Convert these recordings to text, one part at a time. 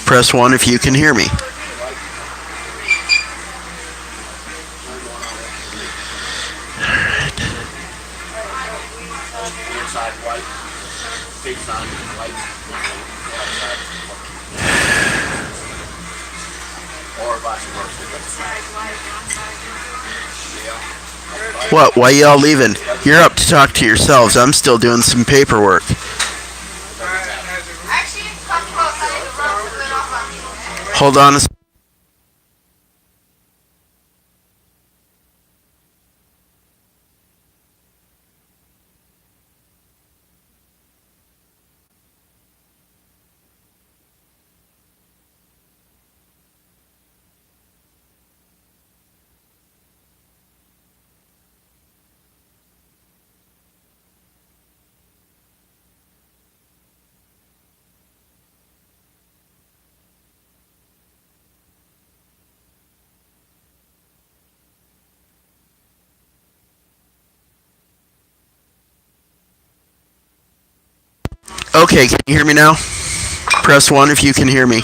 Press 1 if you can hear me. What? Why y'all leaving? You're up to talk to yourselves. I'm still doing some paperwork. Hold on a second. Okay, can you hear me now? Press 1 if you can hear me.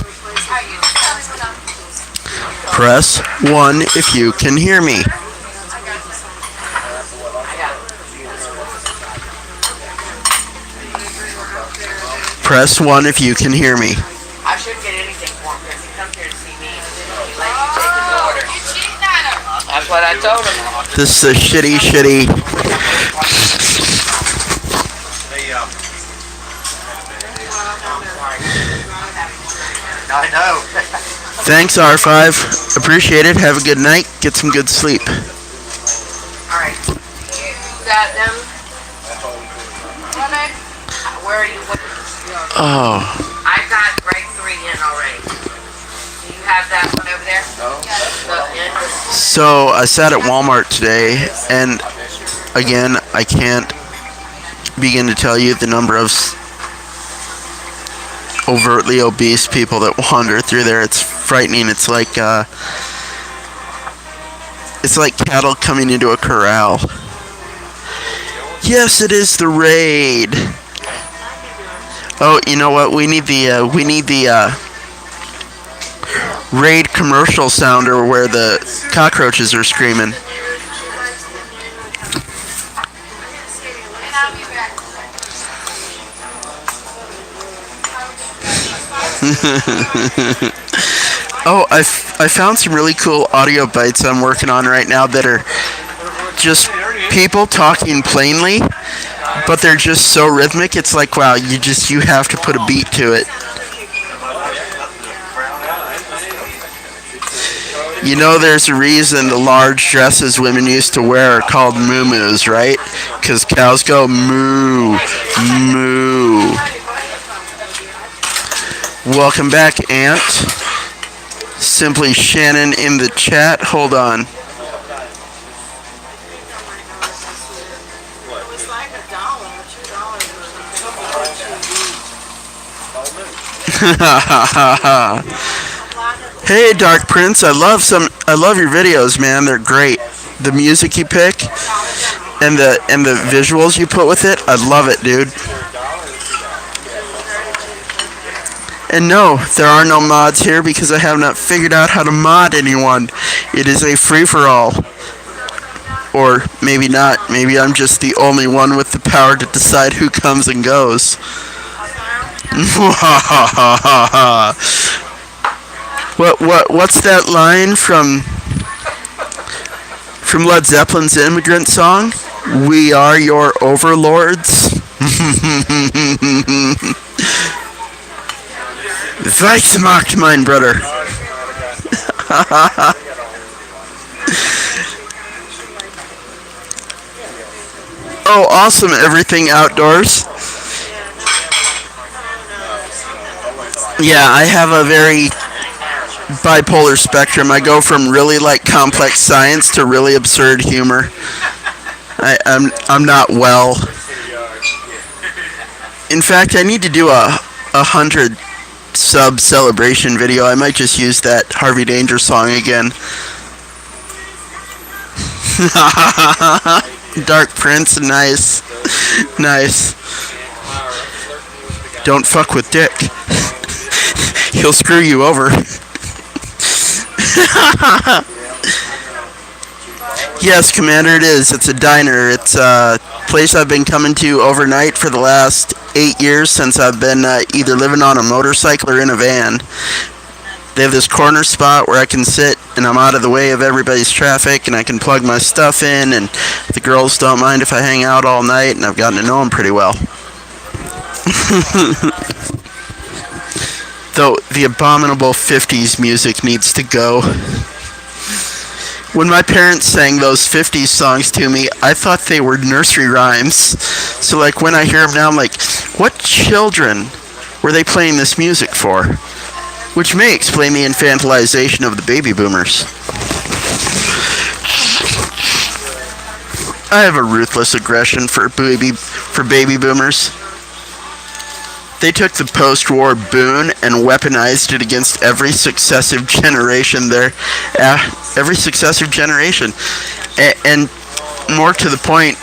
Press 1 if you can hear me. Press 1 if you can hear me. I shouldn't get anything for him because he comes here to see me. Like, he's taking the order. You're cheating on him. That's what I told him. This is a shitty. I know. Thanks, R5. Appreciate it. Have a good night. Get some good sleep. Alright. You got them? Where are you? Oh. I got break 3 in already. Do you have that one over there? No. So, I sat at Walmart today, and again, I can't begin to tell you the number of overtly obese people that wander through there. It's frightening. It's like cattle coming into a corral. Yes, it is the raid. Oh, you know what? We need the raid commercial sounder where the cockroaches are screaming. Oh, I found some really cool audio bites I'm working on right now that are just people talking plainly, but they're just so rhythmic. It's like, wow, you have to put a beat to it. You know, there's a reason the large dresses women used to wear are called moo-moos, right? Because cows go moo, moo. Welcome back, Ant. Simply Shannon in the chat. Hold on. Hey, Dark Prince. I love your videos, man. They're great. The music you pick and the visuals you put with it. I love it, dude. And no, there are no mods here because I have not figured out how to mod anyone. It is a free-for-all. Or maybe not. Maybe I'm just the only one with the power to decide who comes and goes. What's that line from Led Zeppelin's Immigrant Song? We are your overlords. Weissmacht, mein Bruder. Oh, awesome. Everything outdoors. Yeah, I have a very bipolar spectrum. I go from really like complex science to really absurd humor. I'm not well. In fact, I need to do a 100 sub celebration video. I might just use that Harvey Danger song again. Dark Prince, nice. Nice. Don't fuck with Dick. He'll screw you over. Yes, Commander, it is. It's a diner. It's a place I've been coming to overnight for the last 8 years since I've been either living on a motorcycle or in a van. They have this corner spot where I can sit and I'm out of the way of everybody's traffic and I can plug my stuff in, and the girls don't mind if I hang out all night, and I've gotten to know them pretty well. Though the abominable 50s music needs to go. When my parents sang those 50s songs to me, I thought they were nursery rhymes. So like when I hear them now, I'm like, what children were they playing this music for? Which may explain the infantilization of the baby boomers. I have a ruthless aggression for baby boomers. They took the post-war boon and weaponized it against every successive generation there. Every successive generation. And more to the point,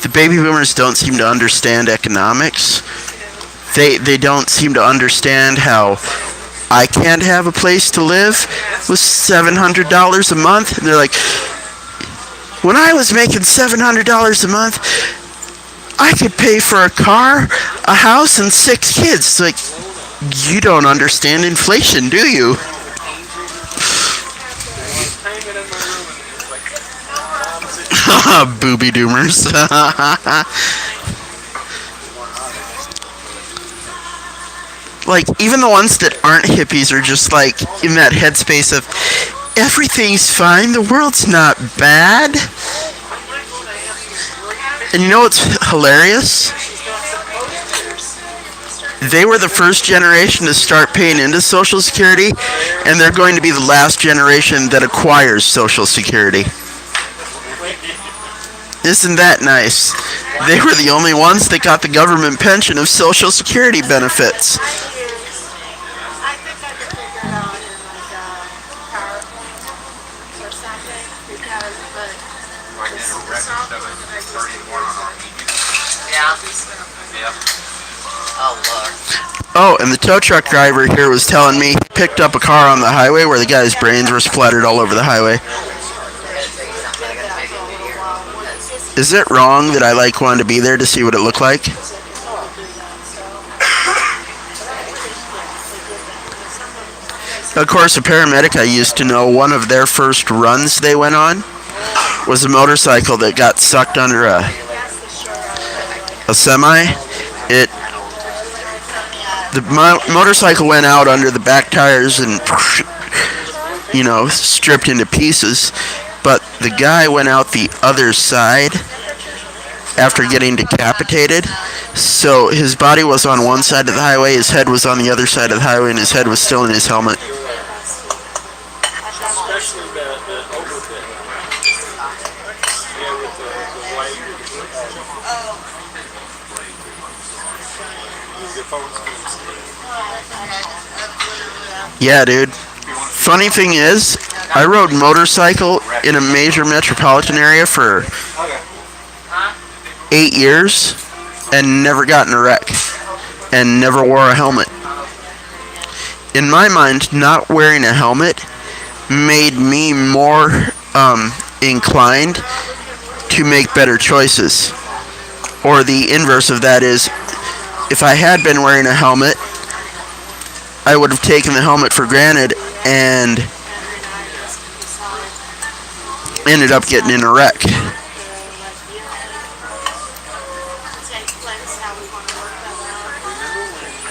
the baby boomers don't seem to understand economics. They don't seem to understand how I can't have a place to live with $700 a month. And they're like, when I was making $700 a month, I could pay for a car, a house, and 6 kids. It's like, you don't understand inflation, do you? Booby doomers. Like, even the ones that aren't hippies are just like in that headspace of everything's fine, the world's not bad. And you know what's hilarious? They were the first generation to start paying into Social Security, and they're going to be the last generation that acquires Social Security. Isn't that nice? They were the only ones that got the government pension of Social Security benefits. Oh, and the tow truck driver here was telling me he picked up a car on the highway where the guy's brains were splattered all over the highway. Is it wrong that I wanted to be there to see what it looked like? Of course, a paramedic I used to know, one of their first runs they went on was a motorcycle that got sucked under a semi. The motorcycle went out under the back tires and, stripped into pieces. But the guy went out the other side after getting decapitated. So his body was on one side of the highway, his head was on the other side of the highway, and his head was still in his helmet. Especially the overfit. Yeah, with the white. Yeah, dude. Funny thing is, I rode motorcycle in a major metropolitan area for 8 years and never got in a wreck and never wore a helmet. In my mind, not wearing a helmet made me more inclined to make better choices. Or the inverse of that is, if I had been wearing a helmet, I would have taken the helmet for granted and ended up getting in a wreck.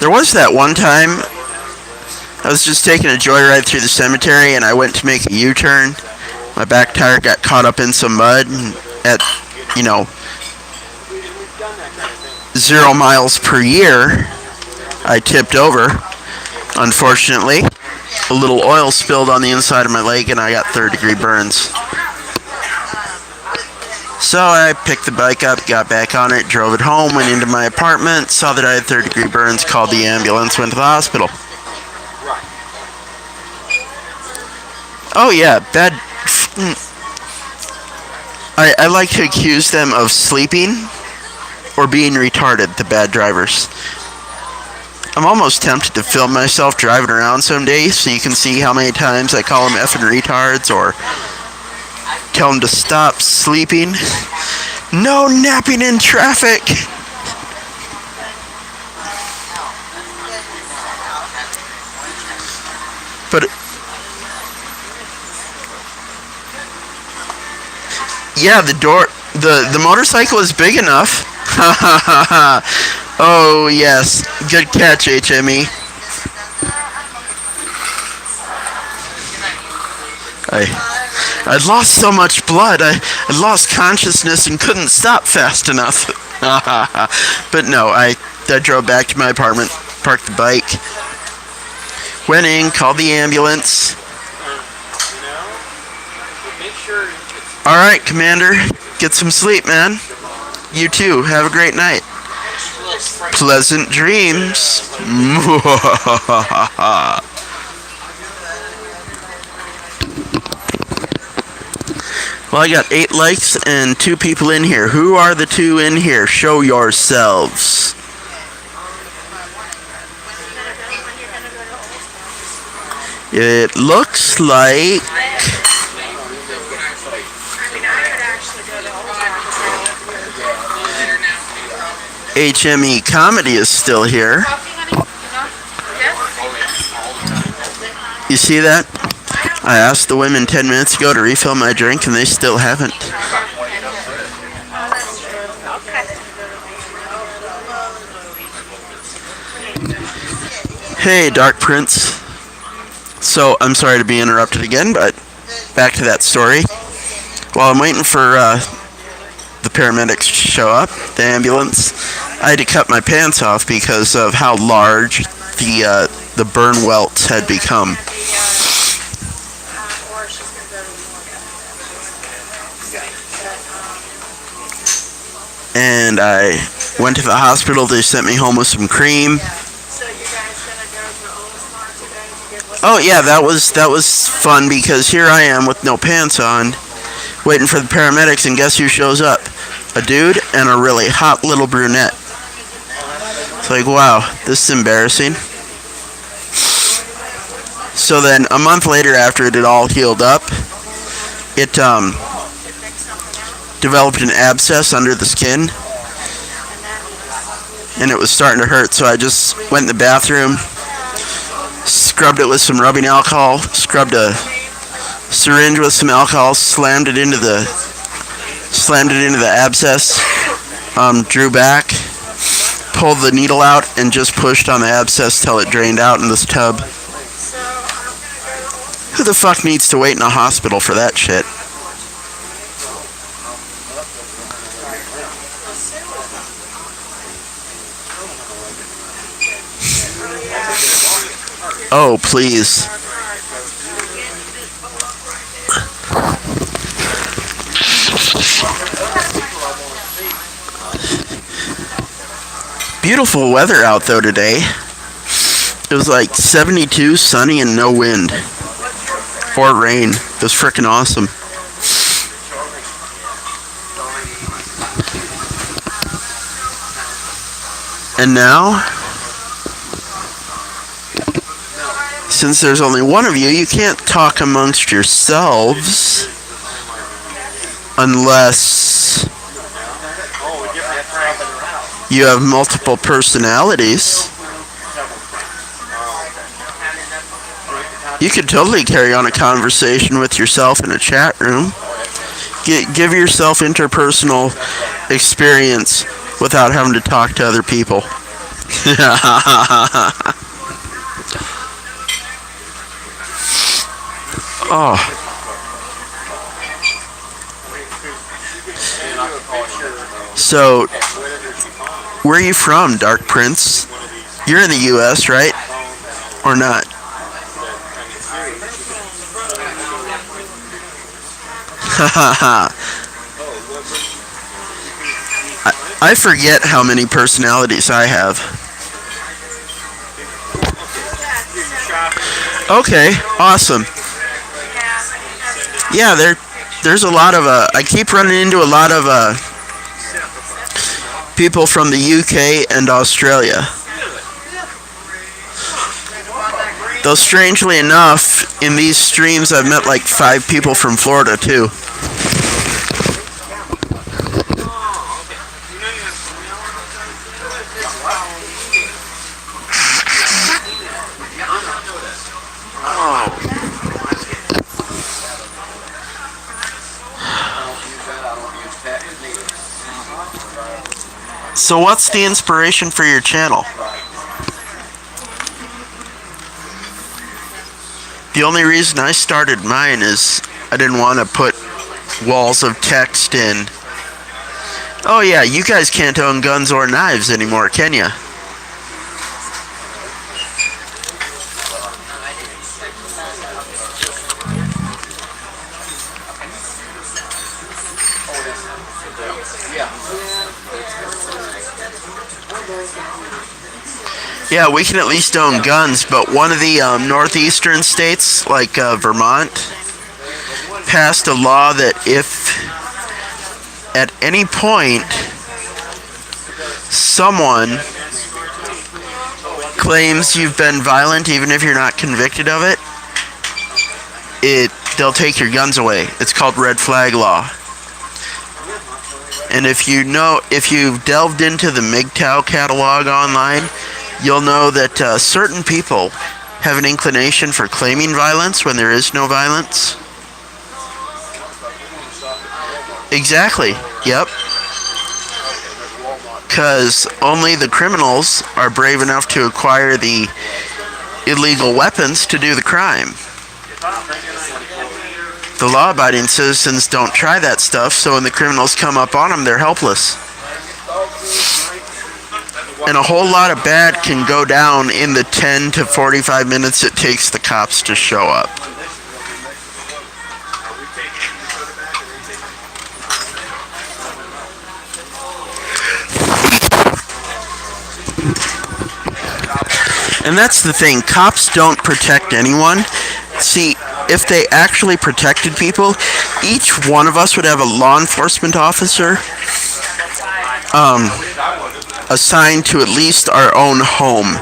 There was that one time I was just taking a joyride through the cemetery and I went to make a U-turn. My back tire got caught up in some mud and at, 0 miles per year, I tipped over. Unfortunately, a little oil spilled on the inside of my leg and I got 3rd-degree burns. So I picked the bike up, got back on it, drove it home, went into my apartment, saw that I had 3rd-degree burns, called the ambulance, went to the hospital. Oh yeah, bad... I like to accuse them of sleeping or being retarded, the bad drivers. I'm almost tempted to film myself driving around someday so you can see how many times I call them effing retards or tell them to stop sleeping. No napping in traffic! But yeah, the motorcycle is big enough. Ha ha ha ha. Oh yes, good catch, HME. I lost so much blood. I lost consciousness and couldn't stop fast enough. But no, I drove back to my apartment, parked the bike, went in, called the ambulance. Make sure it's All right, Commander, get some sleep, man. You too. Have a great night. Pleasant dreams. Well, I got 8 likes and 2 people in here. Who are the 2 in here? Show yourselves. It looks like HME Comedy is still here. You see that? I asked the women 10 minutes ago to refill my drink and they still haven't. Hey, Dark Prince. So, I'm sorry to be interrupted again, but back to that story. While I'm waiting for the paramedics to show up, the ambulance, I had to cut my pants off because of how large the burn welts had become. And I went to the hospital. They sent me home with some cream. Oh yeah, that was fun because here I am with no pants on, waiting for the paramedics, and guess who shows up? A dude and a really hot little brunette. It's like, wow, this is embarrassing. So then a month later, after it had all healed up, it developed an abscess under the skin, and it was starting to hurt. So I just went in the bathroom, scrubbed it with some rubbing alcohol, scrubbed a syringe with some alcohol, slammed it into the abscess, drew back, pulled the needle out, and just pushed on the abscess till it drained out in this tub. Who the fuck needs to wait in a hospital for that shit? Oh, please. Beautiful weather out though today. It was like 72, sunny, and no wind. Or rain. It was freaking awesome. And now, since there's only one of you, you can't talk amongst yourselves unless you have multiple personalities. You could totally carry on a conversation with yourself in a chat room. Give yourself interpersonal experience without having to talk to other people. Oh. So, where are you from, Dark Prince? You're in the U.S., right? Or not? I forget how many personalities I have. Okay, awesome. Yeah, there's a lot of I keep running into a lot of people from the UK and Australia. Though strangely enough, in these streams I've met like 5 people from Florida too. So what's the inspiration for your channel? The only reason I started mine is I didn't want to put walls of text in. Oh yeah, you guys can't own guns or knives anymore, can ya? Yeah, we can at least own guns, but one of the northeastern states, like Vermont, passed a law that if at any point someone claims you've been violent, even if you're not convicted of it, they'll take your guns away. It's called red flag law. And if you've delved into the MGTOW catalog online, you'll know that certain people have an inclination for claiming violence when there is no violence. Exactly. Yep. Because only the criminals are brave enough to acquire the illegal weapons to do the crime. The law-abiding citizens don't try that stuff, so when the criminals come up on them, they're helpless. And a whole lot of bad can go down in the 10 to 45 minutes it takes the cops to show up. And that's the thing, cops don't protect anyone. See, if they actually protected people, each one of us would have a law enforcement officer assigned to at least our own home.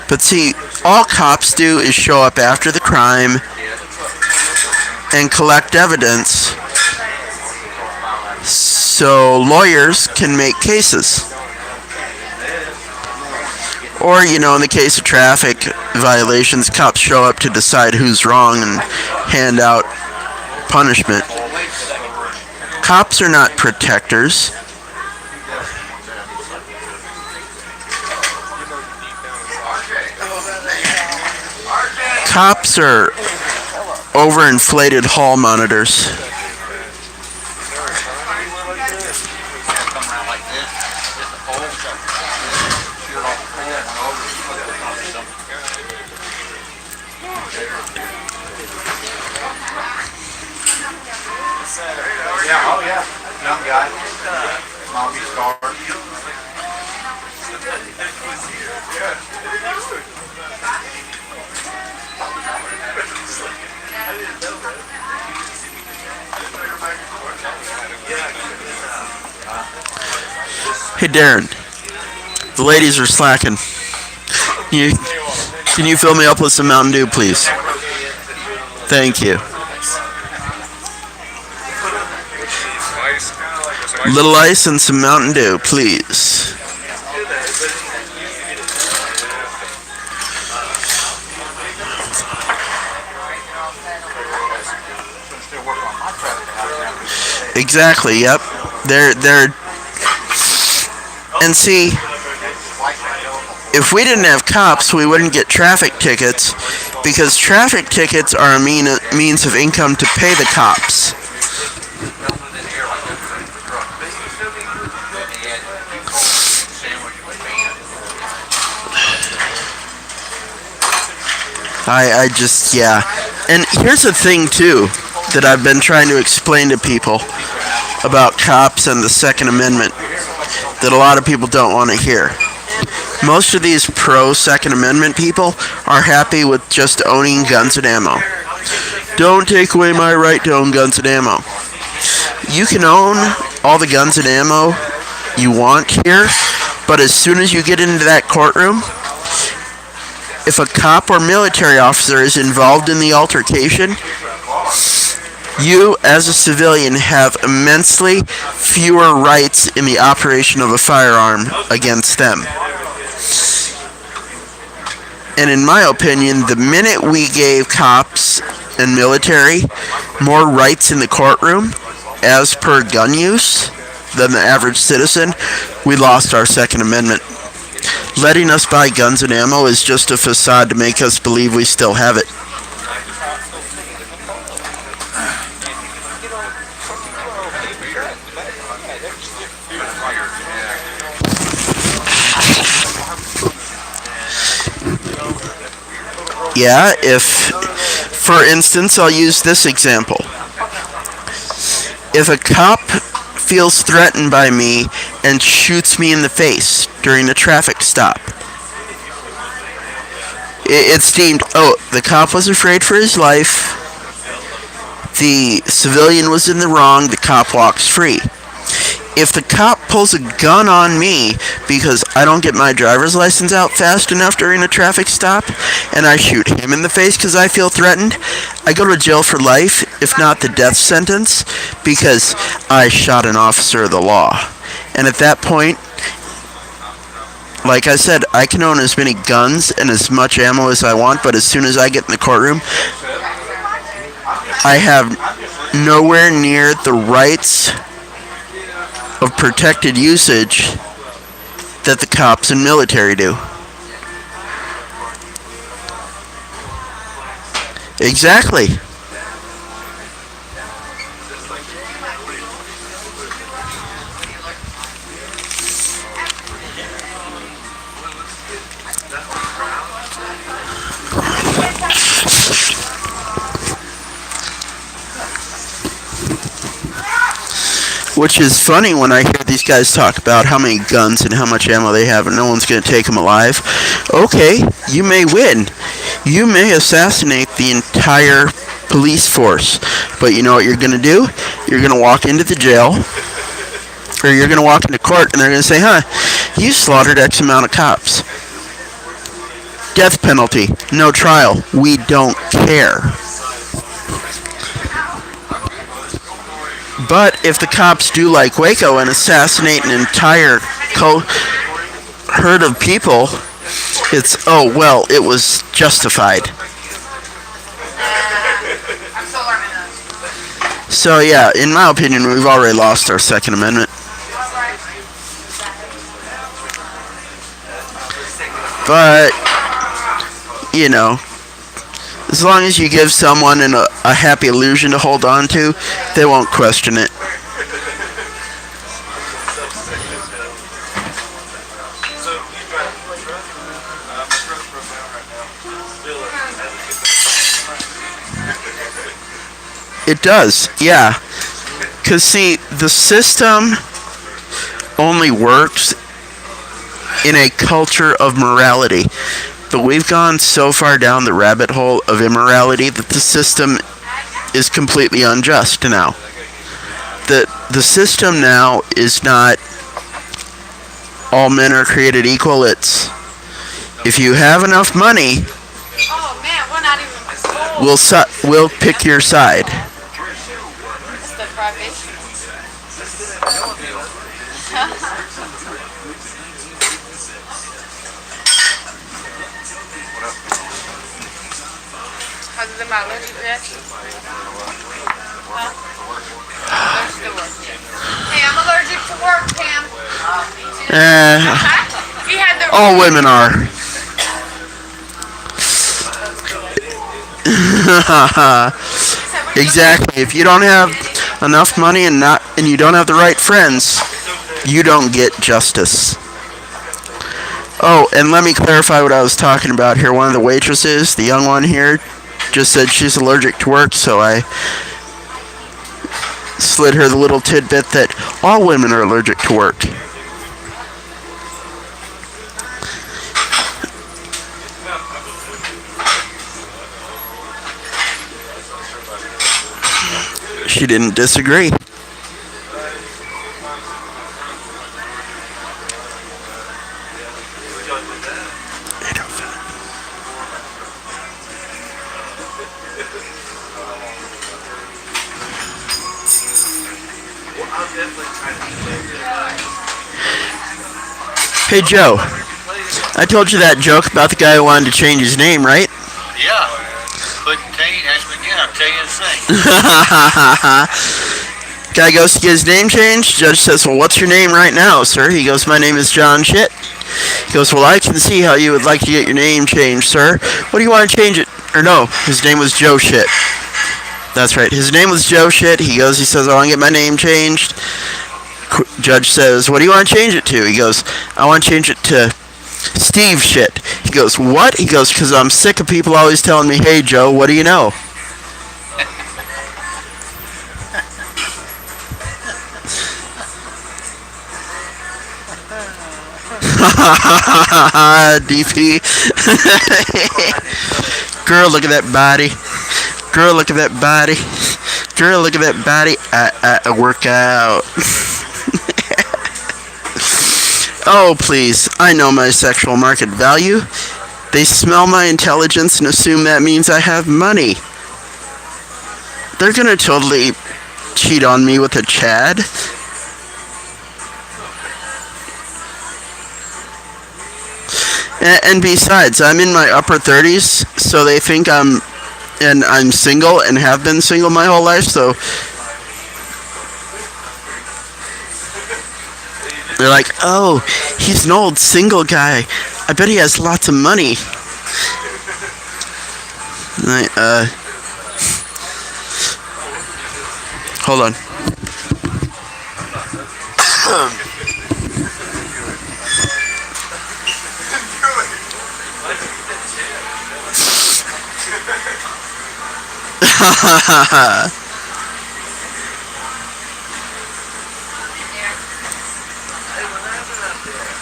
But see, all cops do is show up after the crime and collect evidence so lawyers can make cases. Or, in the case of traffic violations, cops show up to decide who's wrong and hand out punishment. Cops are not protectors. Cops are overinflated hall monitors. Young guy. Mommy scar. Hey Darren, the ladies are slacking. Can you fill me up with some Mountain Dew, please? Thank you. Little ice and some Mountain Dew, please. Exactly, yep. They're and see, if we didn't have cops, we wouldn't get traffic tickets, because traffic tickets are a means of income to pay the cops. I just, yeah. And here's the thing, too, that I've been trying to explain to people about cops and the Second Amendment that a lot of people don't want to hear. Most of these pro-Second Amendment people are happy with just owning guns and ammo. Don't take away my right to own guns and ammo. You can own all the guns and ammo you want here, but as soon as you get into that courtroom, If a cop or military officer is involved in the altercation, you, as a civilian, have immensely fewer rights in the operation of a firearm against them. And in my opinion, the minute we gave cops and military more rights in the courtroom, as per gun use, than the average citizen, we lost our Second Amendment. Letting us buy guns and ammo is just a facade to make us believe we still have it. Yeah, if, for instance, I'll use this example. If a cop feels threatened by me and shoots me in the face during a traffic stop, it's deemed, oh, the cop was afraid for his life, the civilian was in the wrong, the cop walks free. If the cop pulls a gun on me because I don't get my driver's license out fast enough during a traffic stop, and I shoot him in the face because I feel threatened, I go to jail for life, if not the death sentence, because I shot an officer of the law. And at that point, like I said, I can own as many guns and as much ammo as I want, but as soon as I get in the courtroom, I have nowhere near the rights of protected usage that the cops and military do. Exactly. Which is funny when I hear these guys talk about how many guns and how much ammo they have and no one's going to take them alive. Okay, you may win. You may assassinate the entire police force. But you know what you're going to do? You're going to walk into the jail, or you're going to walk into court, and they're going to say, you slaughtered X amount of cops. Death penalty. No trial. We don't care. But if the cops do like Waco and assassinate an entire herd of people, it's, oh, well, it was justified. So, yeah, in my opinion, we've already lost our Second Amendment. But, you know, as long as you give someone a happy illusion to hold on to, they won't question it. It does, yeah. Because, see, the system only works in a culture of morality. But we've gone so far down the rabbit hole of immorality that the system is completely unjust now. The system now is not all men are created equal. It's, if you have enough money, we'll pick your side. Hey, I'm allergic to work, Pam. All women are. Exactly. If you don't have enough money and you don't have the right friends, you don't get justice. Oh, and let me clarify what I was talking about here. One of the waitresses, the young one here, just said she's allergic to work, so I slid her the little tidbit that all women are allergic to work. She didn't disagree. Hey Joe, I told you that joke about the guy who wanted to change his name, right? Yeah. But ask me again, I'll tell you the same. Guy goes to get his name changed. Judge says, well, what's your name right now, sir? He goes, my name is John Shit. He goes, well, I can see how you would like to get your name changed, sir. What do you want to change it? Or no, his name was Joe Shit. That's right. His name was Joe Shit. He says, I want to get my name changed. Judge says, what do you want to change it to? He goes, I want to change it to Steve Shit. He goes, what? He goes, because I'm sick of people always telling me, hey, Joe, what do you know? DP. Girl, look at that body. Girl, look at that body. Girl, look at that body. I work out. Oh, please. I know my sexual market value. They smell my intelligence and assume that means I have money. They're gonna totally cheat on me with a Chad. And besides, I'm in my upper 30s, so they think I'm single and have been single my whole life, so they're like, oh, he's an old single guy. I bet he has lots of money. Hold on.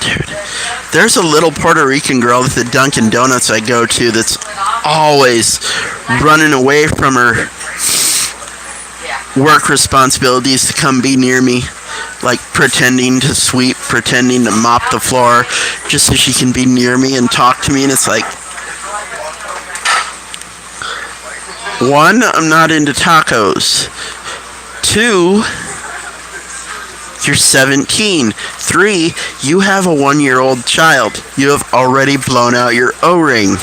Dude, there's a little Puerto Rican girl at the Dunkin' Donuts I go to that's always running away from her work responsibilities to come be near me, like pretending to sweep, pretending to mop the floor, just so she can be near me and talk to me. And it's like, one, I'm not into tacos. Two, you're 17. 3, you have a 1-year-old child. You have already blown out your O-ring.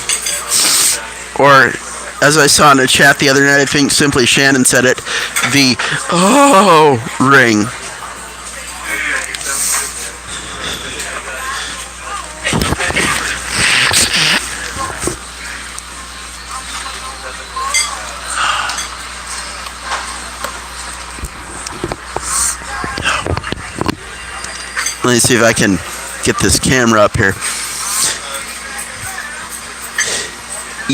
Or, as I saw in a chat the other night, I think simply Shannon said it, the O-ring. Let me see if I can get this camera up here.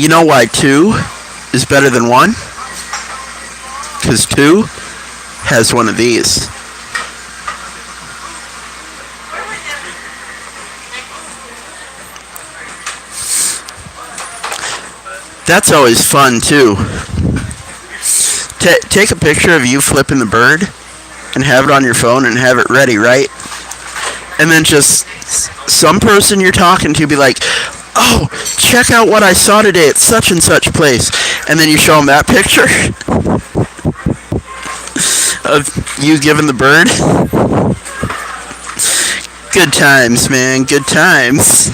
You know why 2 is better than 1? Because 2 has one of these. That's always fun too. Take a picture of you flipping the bird and have it on your phone and have it ready, right? And then just some person you're talking to be like, oh, check out what I saw today at such and such place. And then you show them that picture of you giving the bird. Good times, man. Good times.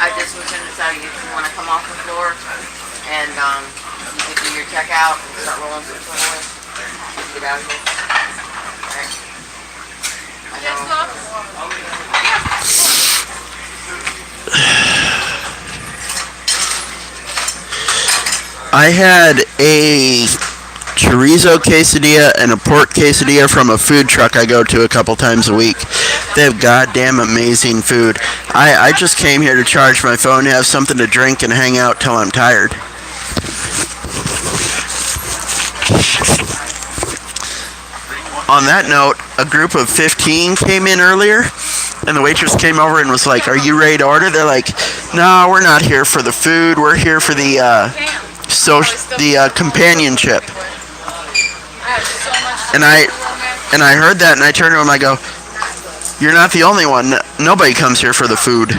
I just was going to tell you, if you want to come off the floor and you can do your checkout and start rolling through the floor. Get out of here. Alright. I had a chorizo quesadilla and a pork quesadilla from a food truck I go to a couple times a week. They have goddamn amazing food. I just came here to charge my phone, have something to drink, and hang out till I'm tired. On that note, a group of 15 came in earlier, And the waitress came over and was like, "Are you ready to order?" They're like, "No, we're not here for the food. We're here for the companionship." And I heard that, and I turned to him. I go, "You're not the only one. Nobody comes here for the food."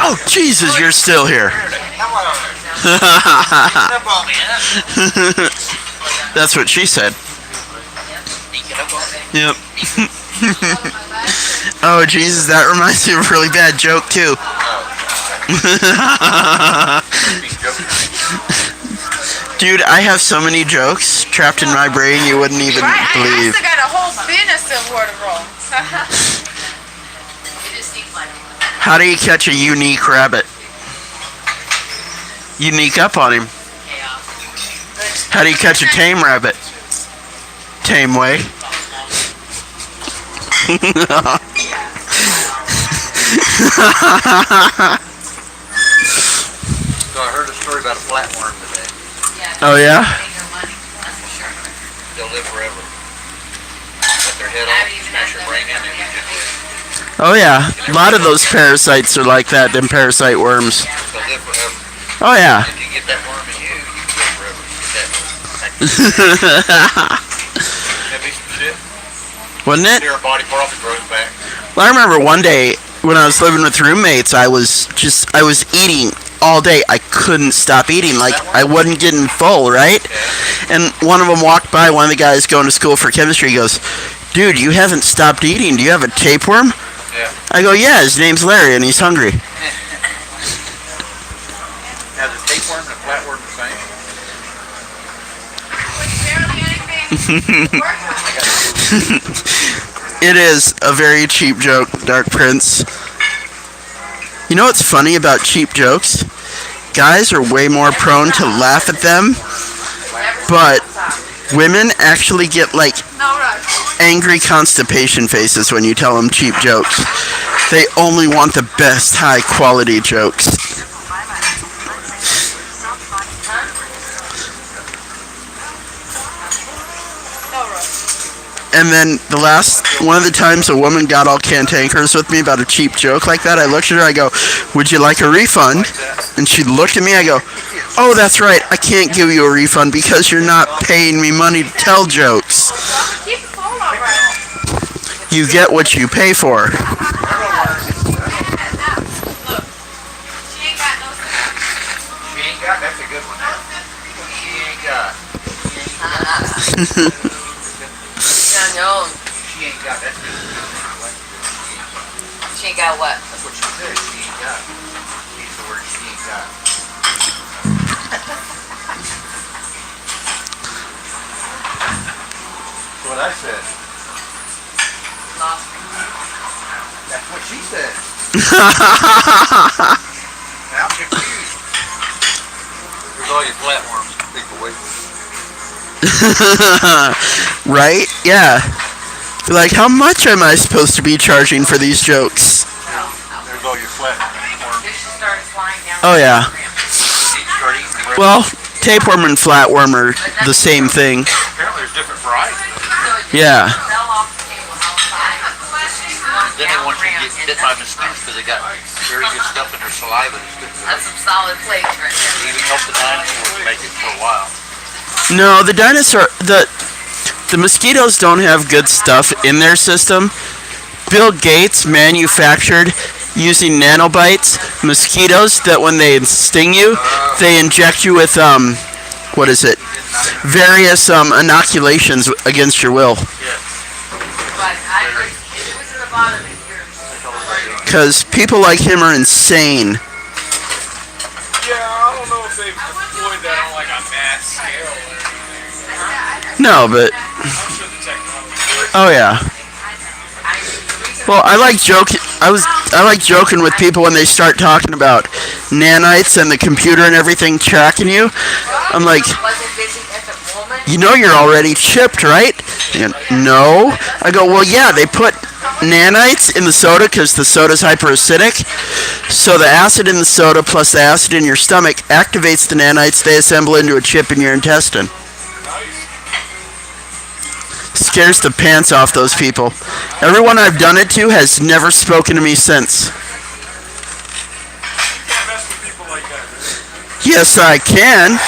Oh, Jesus, you're still here. That's what she said. Yep. Oh, Jesus, that reminds me of a really bad joke, too. Dude, I have so many jokes trapped in my brain you wouldn't even believe. I still got a whole bin of silverwater rolls. How do you catch a unique rabbit? Unique up on him. How do you catch a tame rabbit? Tame way. So I heard a story about a flatworm today. Oh yeah? They'll live forever. Cut their head off, smash your brain in, and you just Oh yeah. A lot of those parasites are like that, them parasite worms. they'll live forever. Oh yeah. If you get that worm in you, you can live forever. Get that. That'd be some shit. Wasn't it? Tear a body part off, it grows back. Well, I remember one day when I was living with roommates, I was eating all day. I couldn't stop eating. Like, I wasn't getting full, right? And one of them walked by, one of the guys going to school for chemistry. He goes, "Dude, you haven't stopped eating. Do you have a tapeworm?" Yeah. I go, "Yeah, his name's Larry, and he's hungry." Now, the tapeworm and the flatworm the same? It is a very cheap joke, Dark Prince. You know what's funny about cheap jokes? Guys are way more prone to laugh at them, but women actually get like angry constipation faces when you tell them cheap jokes. They only want the best high quality jokes. And then one of the times a woman got all cantankerous with me about a cheap joke like that, I looked at her, I go, "Would you like a refund?" And she looked at me, I go, "Oh, that's right, I can't give you a refund because you're not paying me money to tell jokes. You get what you pay for." She ain't got, that's a good one. She ain't got. No, She ain't got, that's good. she ain't got what? That's what she said, she ain't got. Use the word she ain't got. That's what I said. That's what she said. Now I'm confused. Where's all your flatworms, people waiting? Right? Yeah. Like, how much am I supposed to be charging for these jokes? There's all your flatworms. Fish started flying down. Oh yeah. Start eating the bread. Well, tapeworm and flatworm are the same thing. Apparently there's different varieties. Yeah. Then they want you to get bit by mosquitoes because they got very good stuff in their saliva. That's some solid plates right there. They even help the dinosaurs make it for a while. No, the mosquitoes don't have good stuff in their system. Bill Gates manufactured, using nanobites, mosquitoes that when they sting you, they inject you with what is it? Various inoculations against your will. But it was in the bottom of yours. Because people like him are insane. Yeah, I don't know if they've deployed that on like a mass scale or anything. No, but I'm sure the technology. oh yeah. Well, I like joking with people when they start talking about nanites and the computer and everything tracking you. I'm like, Wasn't busy at the moment. you know you're already chipped, right? And, no. I go, well, yeah, they put nanites in the soda because the soda's hyperacidic. So the acid in the soda plus the acid in your stomach activates the nanites. They assemble into a chip in your intestine. Scares the pants off those people. Everyone I've done it to has never spoken to me since. You can't mess with people like that. Yes, I can.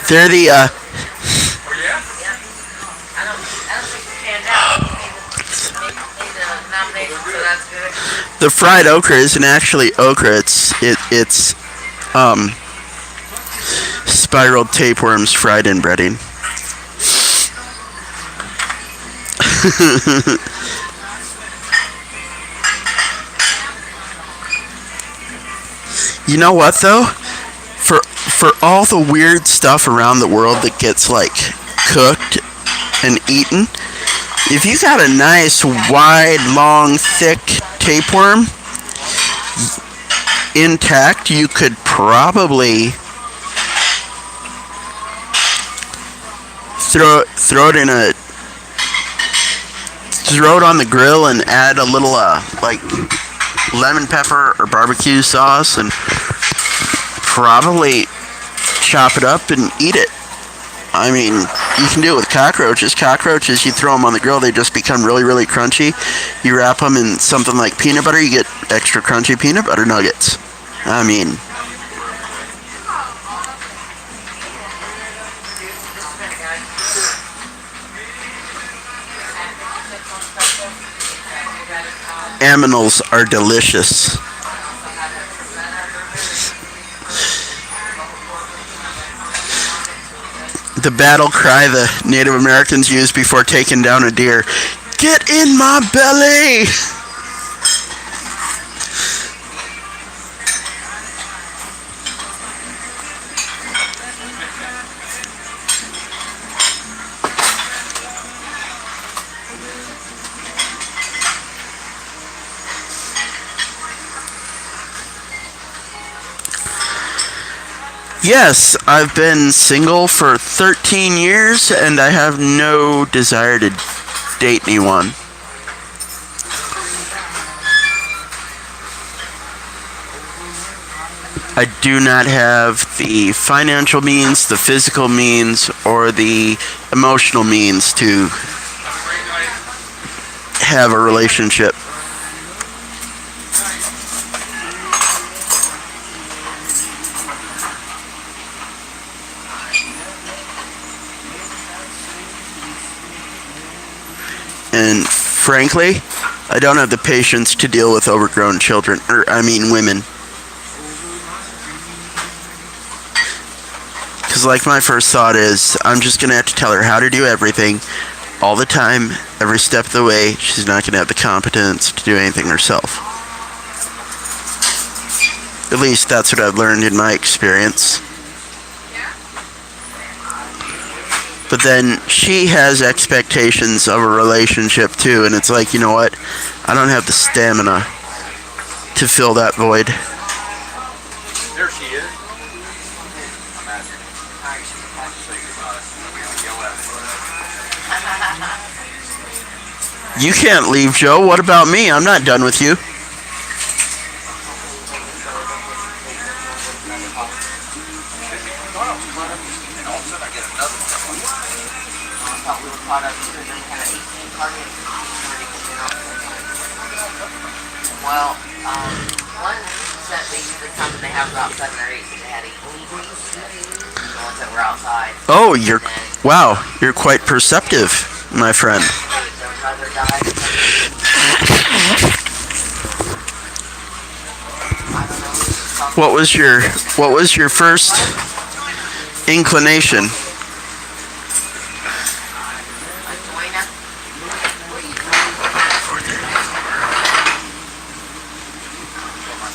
They're the Oh, yeah? I don't think you panned out. Need a nomination, so that's good. the fried okra isn't actually okra. It's spiraled tapeworms fried in breading. You know what though? For all the weird stuff around the world that gets like cooked and eaten, if you got a nice wide, long, thick tapeworm intact, you could probably throw it on the grill and add a little like lemon pepper or barbecue sauce and probably chop it up and eat it. I mean, you can do it with cockroaches. Cockroaches, you throw them on the grill, they just become really, really crunchy. You wrap them in something like peanut butter, you get extra crunchy peanut butter nuggets. I mean, aminals are delicious. The battle cry the Native Americans used before taking down a deer: "Get in my belly!" Yes, I've been single for 13 years and I have no desire to date anyone. I do not have the financial means, the physical means, or the emotional means to have a relationship. And frankly, I don't have the patience to deal with overgrown children, women. Because, like, my first thought is, I'm just going to have to tell her how to do everything, all the time, every step of the way. She's not going to have the competence to do anything herself. At least that's what I've learned in my experience. But then she has expectations of a relationship too, and it's like, you know what? I don't have the stamina to fill that void. There she is. You can't leave, Joe. What about me? I'm not done with you. Well, one set they usually come and they have about 7 or 8 that they had 8 the ones that were outside. Oh, you're quite perceptive, my friend. Their mother died. I don't know. What was your first inclination?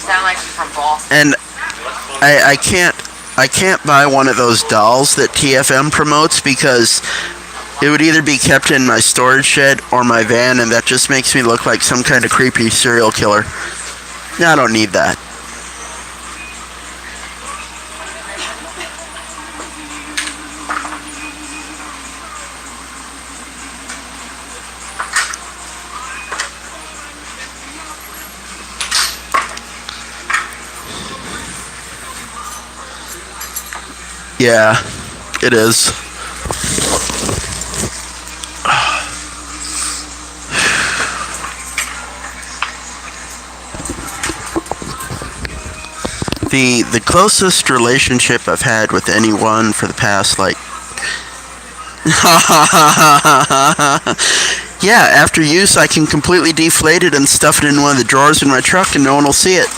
Sound like she's from Boston. And I can't buy one of those dolls that TFM promotes because It would either be kept in my storage shed or my van, and that just makes me look like some kind of creepy serial killer. I don't need that. Yeah, it is. The closest relationship I've had with anyone for the past, like... Yeah, after use I can completely deflate it and stuff it in one of the drawers in my truck and no one will see it.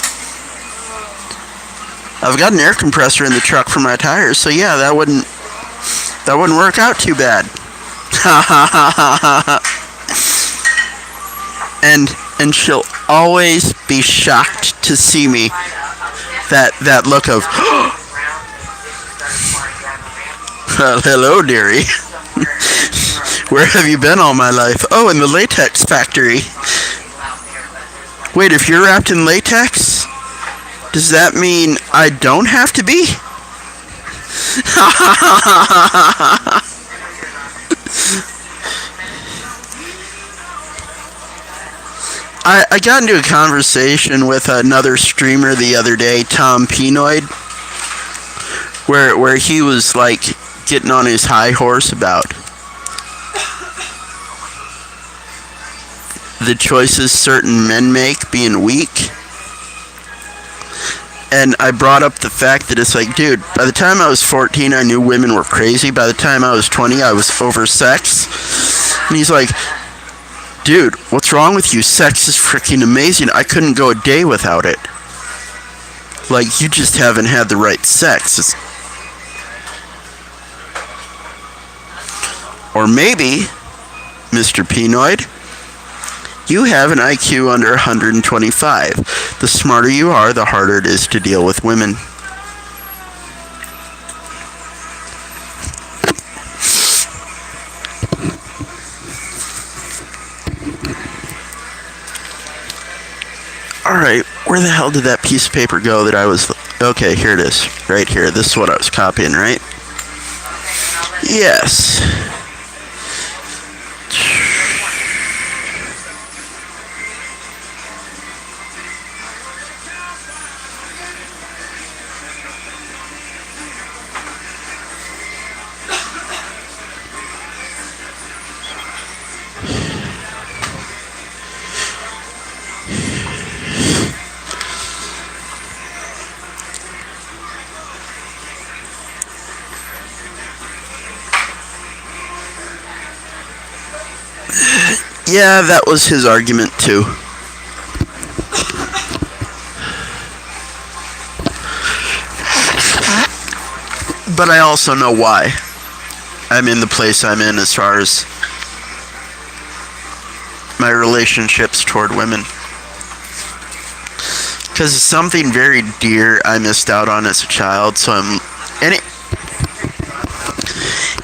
I've got an air compressor in the truck for my tires, so yeah, that wouldn't work out too bad. and she'll always be shocked to see me. That look of hello, dearie. Where have you been all my life? Oh, in the latex factory. Wait, if you're wrapped in latex, does that mean I don't have to be? I got into a conversation with another streamer the other day, Tom Penoid, where he was like getting on his high horse about the choices certain men make being weak. And I brought up the fact that it's like, dude, by the time I was 14, I knew women were crazy. By the time I was 20, I was oversexed. And he's like, dude, what's wrong with you? Sex is freaking amazing. I couldn't go a day without it. Like, you just haven't had the right sex. Or maybe, Mr. Penoid, you have an IQ under 125. The smarter you are, the harder it is to deal with women. Alright, where the hell did that piece of paper go that I was... Okay, here it is. Right here. This is what I was copying, right? Yes. Yeah, that was his argument too. But I also know why I'm in the place I'm in as far as my relationships toward women. Because it's something very dear I missed out on as a child, so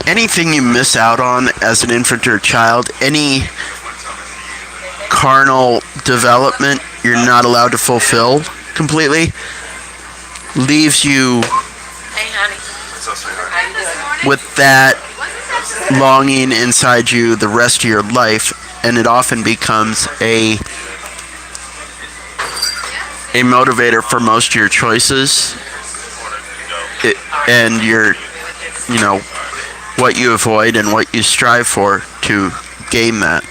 anything you miss out on as an infant or a child, any carnal development you're not allowed to fulfill completely, leaves you with that longing inside you the rest of your life, and it often becomes a motivator for most of your choices and your, you know, what you avoid and what you strive for to gain that.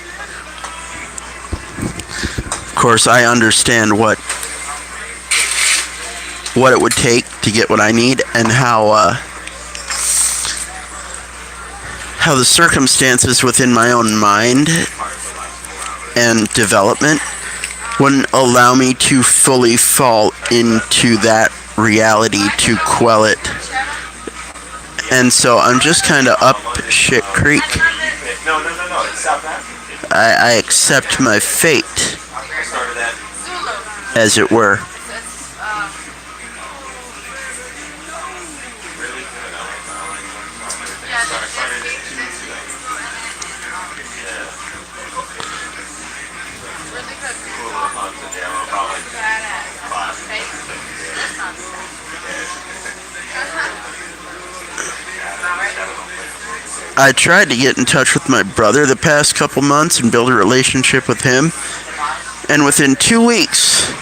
Of course, I understand what it would take to get what I need, and how the circumstances within my own mind and development wouldn't allow me to fully fall into that reality to quell it. And so I'm just kind of up shit creek. No, it's South Africa. I accept my fate, as it were. I tried to get in touch with my brother the past couple months and build a relationship with him. And within 2 weeks,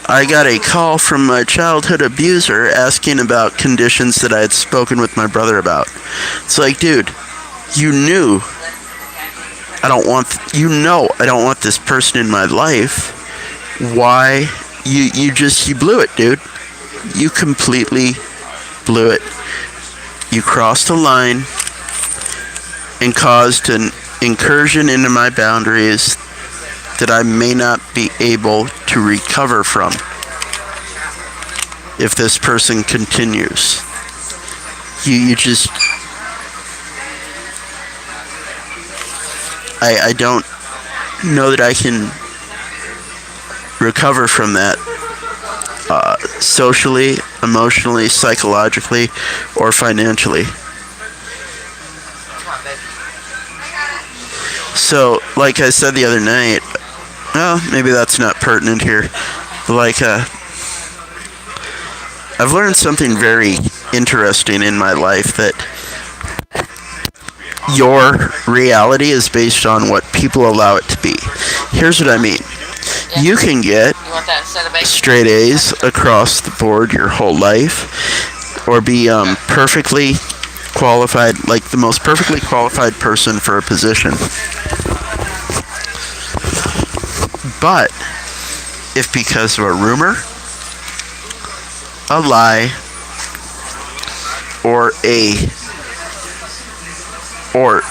I got a call from my childhood abuser asking about conditions that I had spoken with my brother about. It's like, dude, you knew I don't want this person in my life. Why? You blew it, dude. You completely blew it. You crossed a line and caused an incursion into my boundaries that I may not be able to recover from if this person continues. You just... I don't know that I can recover from that socially, emotionally, psychologically, or financially. So, like I said the other night, well, maybe that's not pertinent here, but I've learned something very interesting in my life, that your reality is based on what people allow it to be. Here's what I mean. You can get You want that instead of bacon? straight A's across the board your whole life, or be perfectly qualified, like the most perfectly qualified person for a position. But if because of a rumor, a lie, or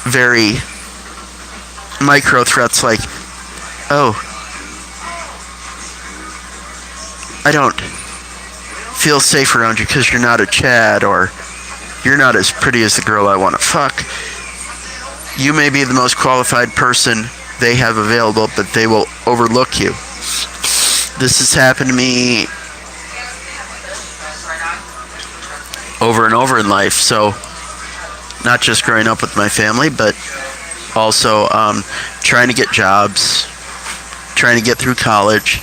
very micro threats like, oh, I don't feel safe around you because you're not a Chad, or you're not as pretty as the girl I want to fuck. You may be the most qualified person they have available, but they will overlook you. This has happened to me over and over in life. So, not just growing up with my family, but also trying to get jobs, trying to get through college.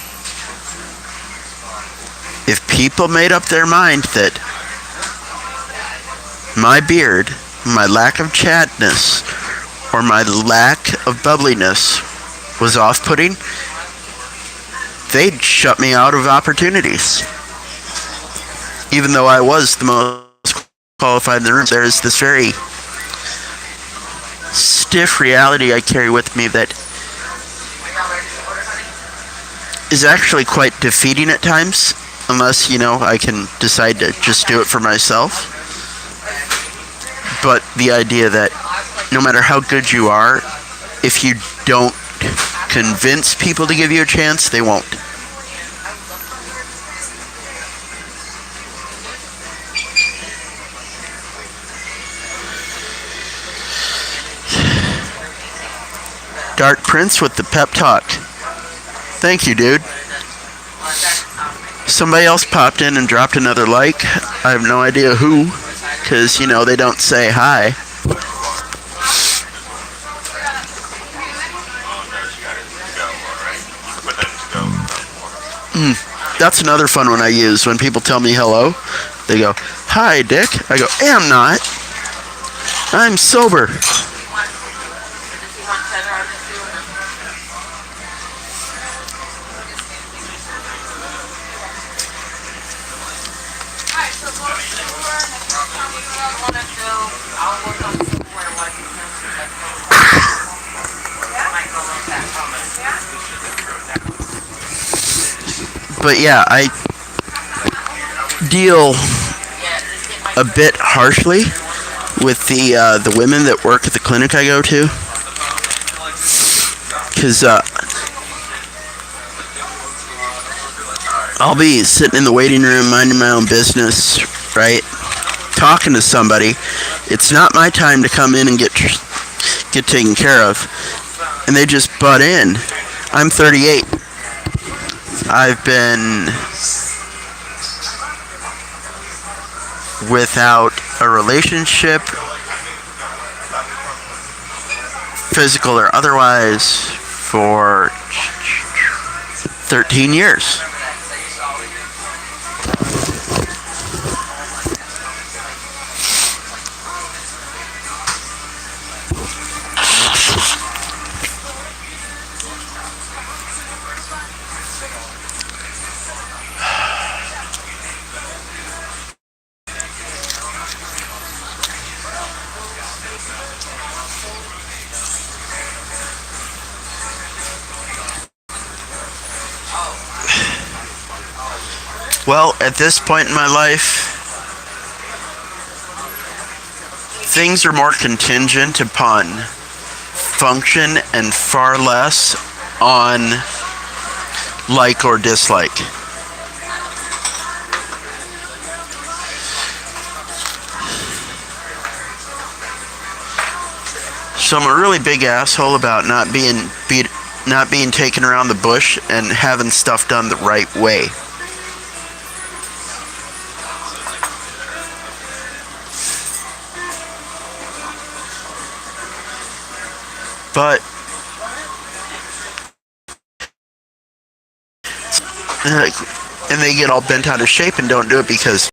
If people made up their mind that my beard, my lack of chatness, or my lack of bubbliness was off-putting, they'd shut me out of opportunities. Even though I was the most qualified in the room, there's this very stiff reality I carry with me that is actually quite defeating at times, unless, I can decide to just do it for myself. But the idea that no matter how good you are, if you don't convince people to give you a chance, they won't. Dark Prince with the pep talk. Thank you, dude. Somebody else popped in and dropped another like. I have no idea who, because, they don't say hi. That's another fun one I use. When people tell me hello, they go, "Hi, Dick." I go, "Hey, I'm not. I'm sober." But yeah, I deal a bit harshly with the women that work at the clinic I go to, because I'll be sitting in the waiting room minding my own business, right, talking to somebody. It's not my time to come in and get taken care of, and they just butt in. I'm 38. I've been without a relationship, physical or otherwise, for 13 years. Well, at this point in my life, things are more contingent upon function and far less on like or dislike. So I'm a really big asshole about not being taken around the bush and having stuff done the right way. But and they get all bent out of shape and don't do it because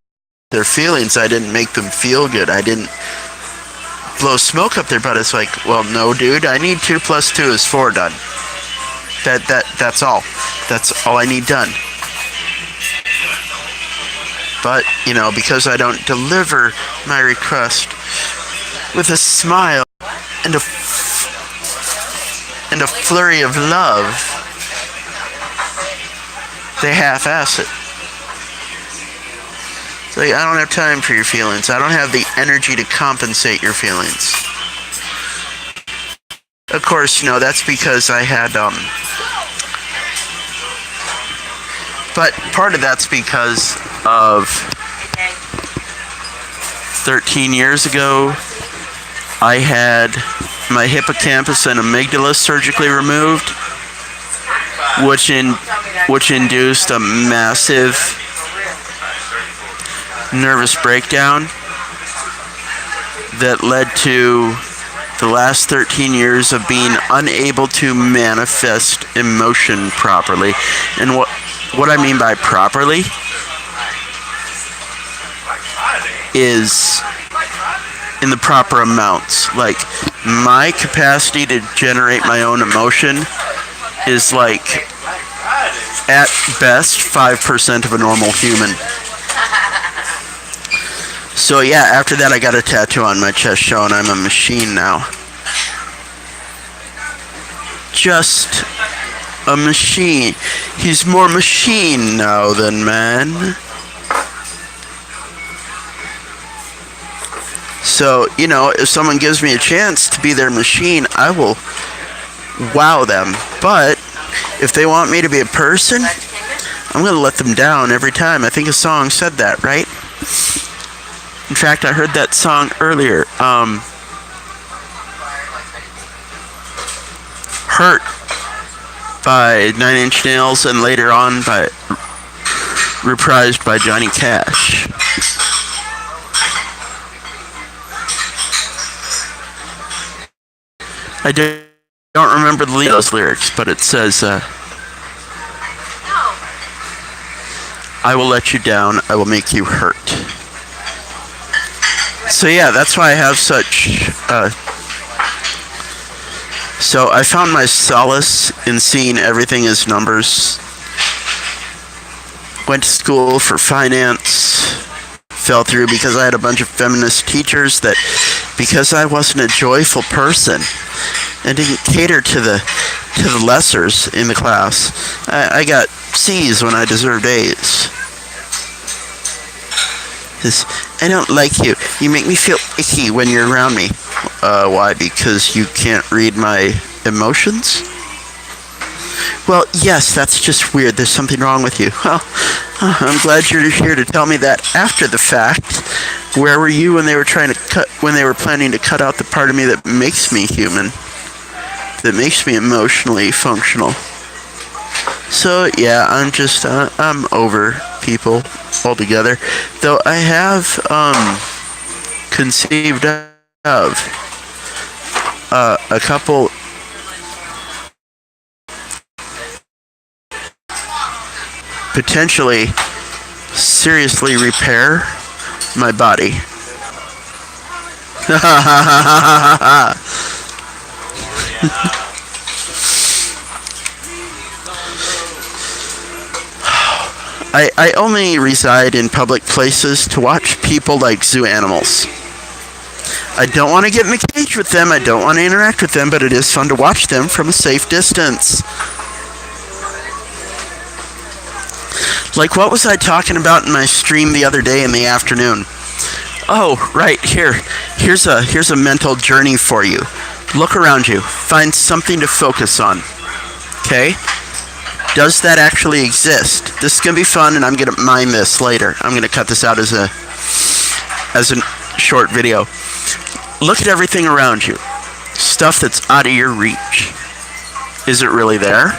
their feelings. I didn't make them feel good. I didn't blow smoke up their butt. It's like, well, no, dude, I need 2 + 2 is 4 done. That's all. That's all I need done. But, you know, because I don't deliver my request with a smile and a flurry of love, they half-ass it. It's like, I don't have time for your feelings. I don't have the energy to compensate your feelings. Of course, you know, that's because I had, but part of that's because of 13 years ago, I had my hippocampus and amygdala surgically removed, which induced a massive nervous breakdown that led to the last 13 years of being unable to manifest emotion properly. And what I mean by properly is in the proper amounts. Like, my capacity to generate my own emotion is like, at best, 5% of a normal human. So yeah, after that I got a tattoo on my chest showing I'm a machine now. Just a machine. He's more machine now than man. So, you know, if someone gives me a chance to be their machine, I will wow them. But if they want me to be a person, I'm going to let them down every time. I think a song said that, right? In fact, I heard that song earlier. Hurt by 9 Inch Nails, and later on reprised by Johnny Cash. I don't remember those lyrics, but it says, I will let you down, I will make you hurt. So yeah, that's why I have such, so I found my solace in seeing everything as numbers. Went to school for finance, fell through because I had a bunch of feminist teachers that, because I wasn't a joyful person and didn't cater to the lessers in the class, I got C's when I deserved A's. I don't like you. You make me feel icky when you're around me. Why? Because you can't read my emotions? Well, yes, that's just weird. There's something wrong with you. Well, I'm glad you're here to tell me that after the fact. Where were you when they were planning to cut out the part of me that makes me human? That makes me emotionally functional. So yeah, I'm over people altogether. Though I have conceived of a couple potentially seriously repair my body. I only reside in public places to watch people like zoo animals. I don't want to get in the cage with them, I don't want to interact with them, but it is fun to watch them from a safe distance. Like, what was I talking about in my stream the other day in the afternoon? Oh, right, here's a mental journey for you. Look around you. Find something to focus on. Okay? Does that actually exist? This is going to be fun, and I'm going to mine this later. I'm going to cut this out as a short video. Look at everything around you. Stuff that's out of your reach. Is it really there?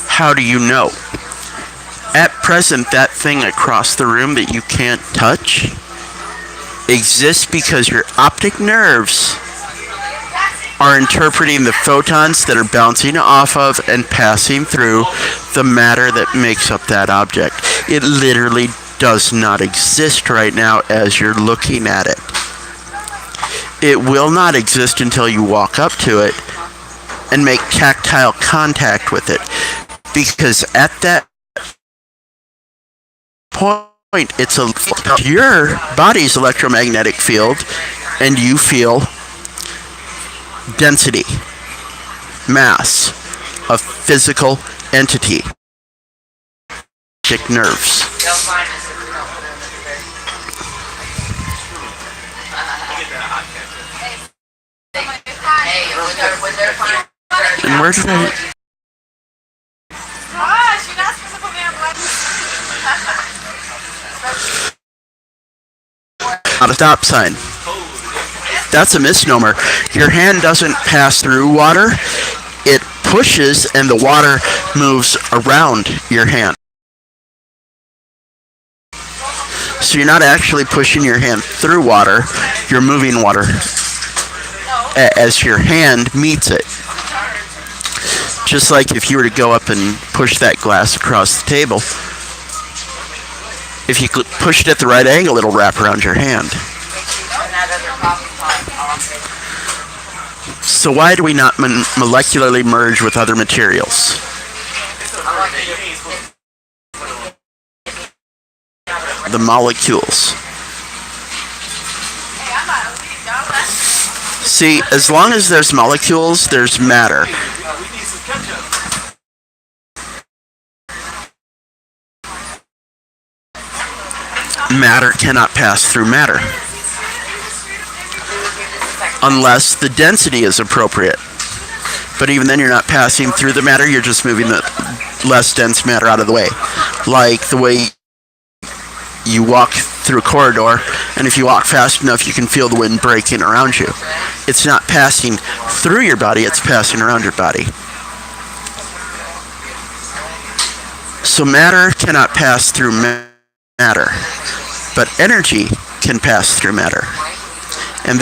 How do you know? At present, that thing across the room that you can't touch exists because your optic nerves are interpreting the photons that are bouncing off of and passing through the matter that makes up that object. It literally does not exist right now as you're looking at it. It will not exist until you walk up to it and make tactile contact with it. Because at that point, it's your body's electromagnetic field, and you feel density, mass, a physical entity, nerves. They'll find us if we don't put it in the bed. Hey, when they're fine. And where did I? Gosh, you're not supposed to put me on blood. Not a stop sign. That's a misnomer. Your hand doesn't pass through water. It pushes and the water moves around your hand. So you're not actually pushing your hand through water. You're moving water as your hand meets it. Just like if you were to go up and push that glass across the table, if you push it at the right angle, it'll wrap around your hand. So why do we not molecularly merge with other materials? The molecules. See, as long as there's molecules, there's matter. Matter cannot pass through matter unless the density is appropriate. But even then, you're not passing through the matter, you're just moving the less dense matter out of the way. Like the way you walk through a corridor, and if you walk fast enough, you can feel the wind breaking around you. It's not passing through your body, it's passing around your body. So matter cannot pass through matter, but energy can pass through matter. And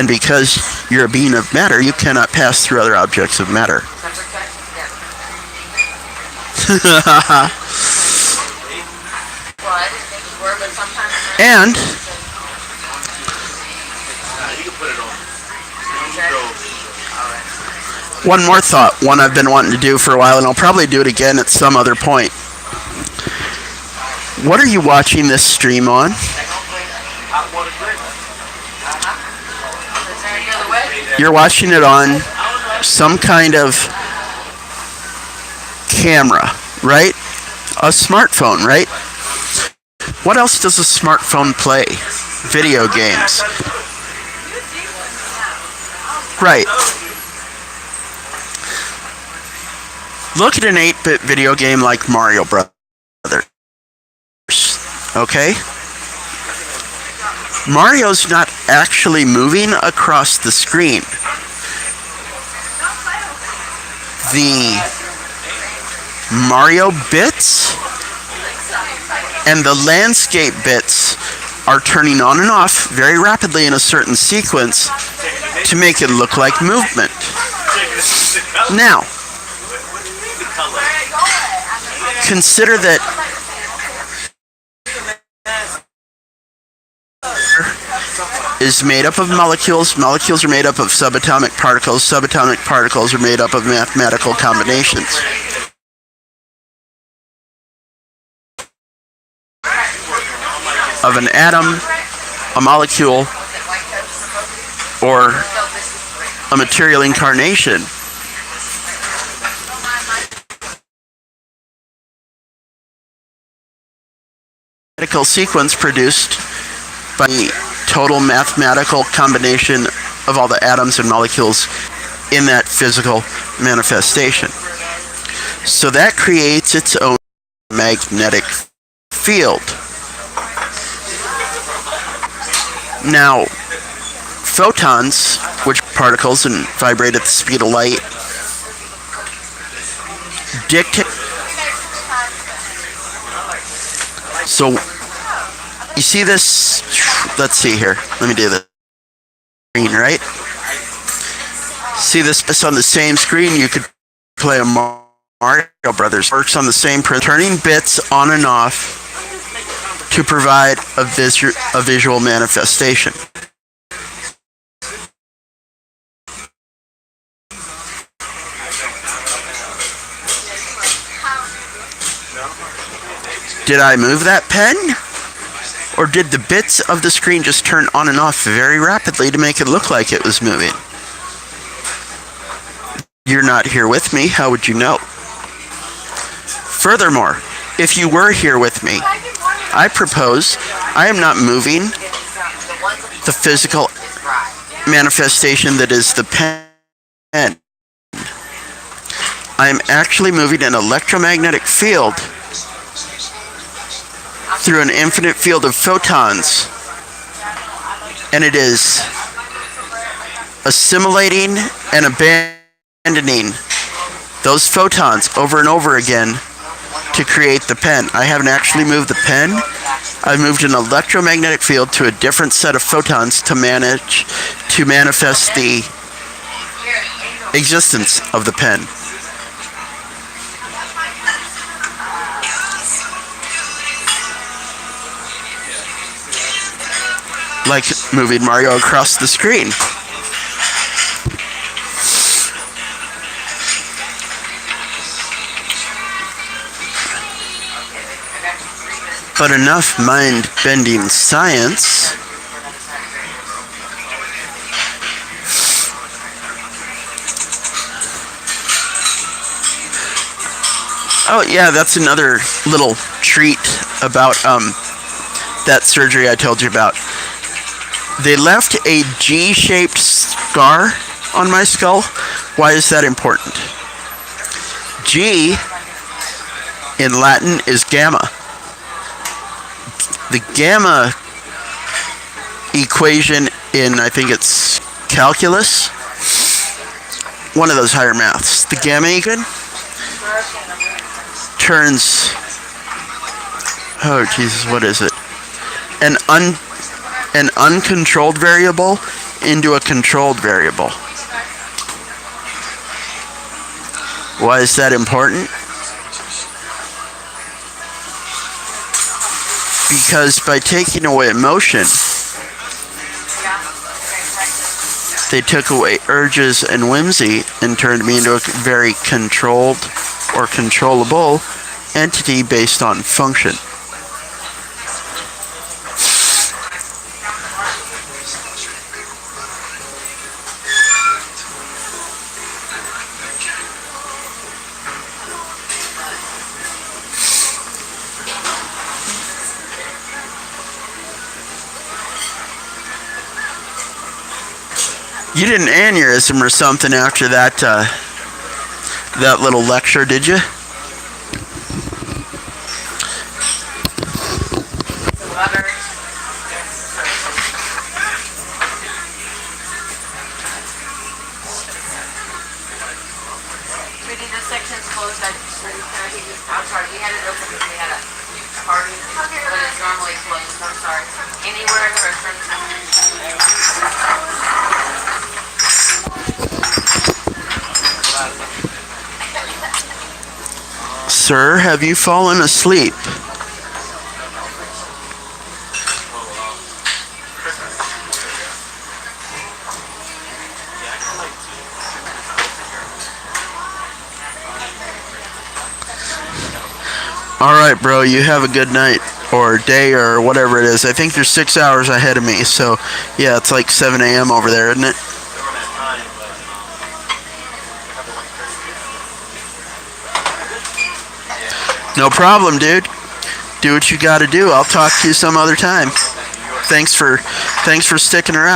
because you're a being of matter, you cannot pass through other objects of matter. And one more thought, one I've been wanting to do for a while, and I'll probably do it again at some other point. What are you watching this stream on? You're watching it on some kind of camera, right? A smartphone, right? What else does a smartphone play? Video games. Right. Look at an 8-bit video game like Mario Brothers. Okay? Mario's not actually moving across the screen. The Mario bits and the landscape bits are turning on and off very rapidly in a certain sequence to make it look like movement. Now, consider that is made up of molecules. Molecules are made up of subatomic particles. Subatomic particles are made up of mathematical combinations. Of an atom, a molecule, or a material incarnation. mathematical sequence produced by the total mathematical combination of all the atoms and molecules in that physical manifestation. So that creates its own magnetic field. Now, photons, which are particles and vibrate at the speed of light, dictate. So, you see this? Let's see here. Let me do this. Screen, right? See this on the same screen? You could play a Mario Brothers. Works on the same print. Turning bits on and off to provide a visual manifestation. Did I move that pen? Or did the bits of the screen just turn on and off very rapidly to make it look like it was moving? You're not here with me, how would you know? Furthermore, if you were here with me, I propose I am not moving the physical manifestation that is the pen. I am actually moving an electromagnetic field through an infinite field of photons, and it is assimilating and abandoning those photons over and over again to create the pen. I haven't actually moved the pen. I've moved an electromagnetic field to a different set of photons to manifest the existence of the pen. Like moving Mario across the screen. But enough mind-bending science. Oh yeah, that's another little treat about that surgery I told you about. They left a G-shaped scar on my skull. Why is that important? G in Latin is gamma. The gamma equation in, I think it's calculus, one of those higher maths. The gamma equation turns, oh Jesus, what is it? An uncontrolled variable into a controlled variable. Why is that important? Because by taking away emotion, they took away urges and whimsy and turned me into a very controlled or controllable entity based on function. You did an aneurysm or something after that that little lecture, did you? This section's closed. I'm sorry, we had it open because we had a party, but it's normally closed. I'm sorry. Anywhere in the restaurant. Sir, have you fallen asleep? Alright, bro, you have a good night, or day, or whatever it is. I think you're 6 hours ahead of me, so yeah, it's like 7 a.m. over there, isn't it? No problem, dude. do what you got to do. I'll talk to you some other time. Thanks for sticking around.